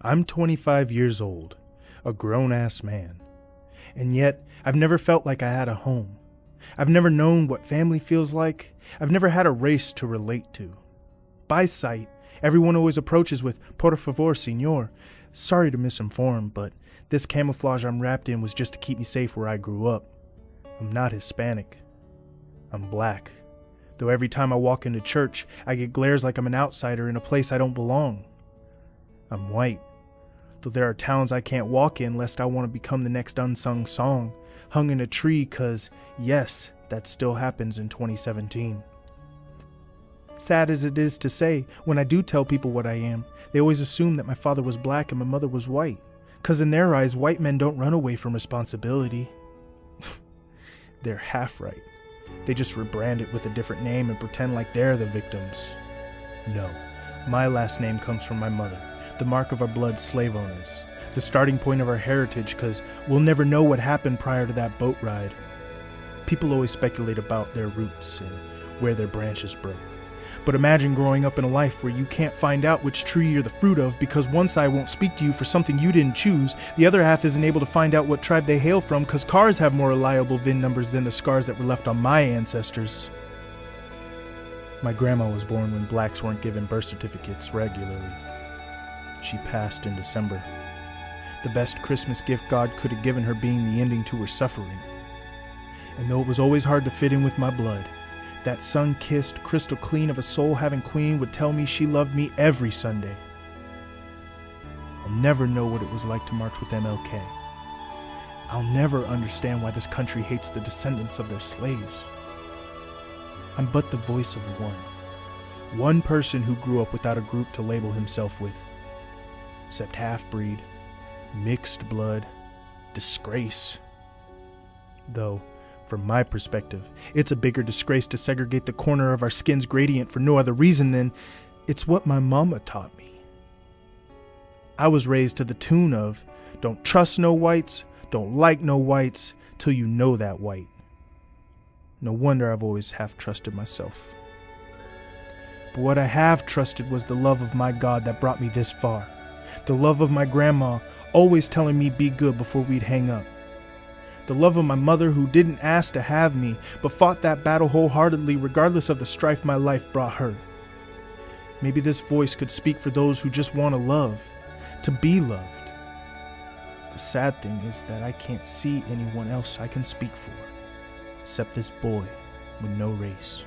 I'm 25 years old, a grown-ass man, and yet I've never felt like I had a home. I've never known what family feels like. I've never had a race to relate to. By sight, everyone always approaches with, "Por favor, señor." Sorry to misinform, but this camouflage I'm wrapped in was just to keep me safe where I grew up. I'm not Hispanic. I'm black. Though every time I walk into church, I get glares like I'm an outsider in a place I don't belong. I'm white. Though there are towns I can't walk in lest I want to become the next unsung song, hung in a tree, 'cause yes, that still happens in 2017. Sad as it is to say, when I do tell people what I am, they always assume that my father was black and my mother was white, 'cause in their eyes, white men don't run away from responsibility. They're half right. They just rebrand it with a different name and pretend like they're the victims. No, my last name comes from my mother, the mark of our blood slave owners, the starting point of our heritage, 'cause we'll never know what happened prior to that boat ride. People always speculate about their roots and where their branches broke. But imagine growing up in a life where you can't find out which tree you're the fruit of because one side won't speak to you for something you didn't choose, the other half isn't able to find out what tribe they hail from because cars have more reliable VIN numbers than the scars that were left on my ancestors. My grandma was born when blacks weren't given birth certificates regularly. She passed in December. The best Christmas gift God could have given her being the ending to her suffering. And though it was always hard to fit in with my blood, that sun-kissed, crystal clean of a soul-having queen would tell me she loved me every Sunday. I'll never know what it was like to march with MLK. I'll never understand why this country hates the descendants of their slaves. I'm but the voice of one person who grew up without a group to label himself with, except half-breed, mixed blood, disgrace. Though, from my perspective, it's a bigger disgrace to segregate the corner of our skin's gradient for no other reason than it's what my mama taught me. I was raised to the tune of, don't trust no whites, don't like no whites, till you know that white. No wonder I've always half trusted myself. But what I have trusted was the love of my God that brought me this far. The love of my grandma, always telling me be good before we'd hang up. The love of my mother who didn't ask to have me, but fought that battle wholeheartedly regardless of the strife my life brought her. Maybe this voice could speak for those who just want to love, to be loved. The sad thing is that I can't see anyone else I can speak for, except this boy with no race.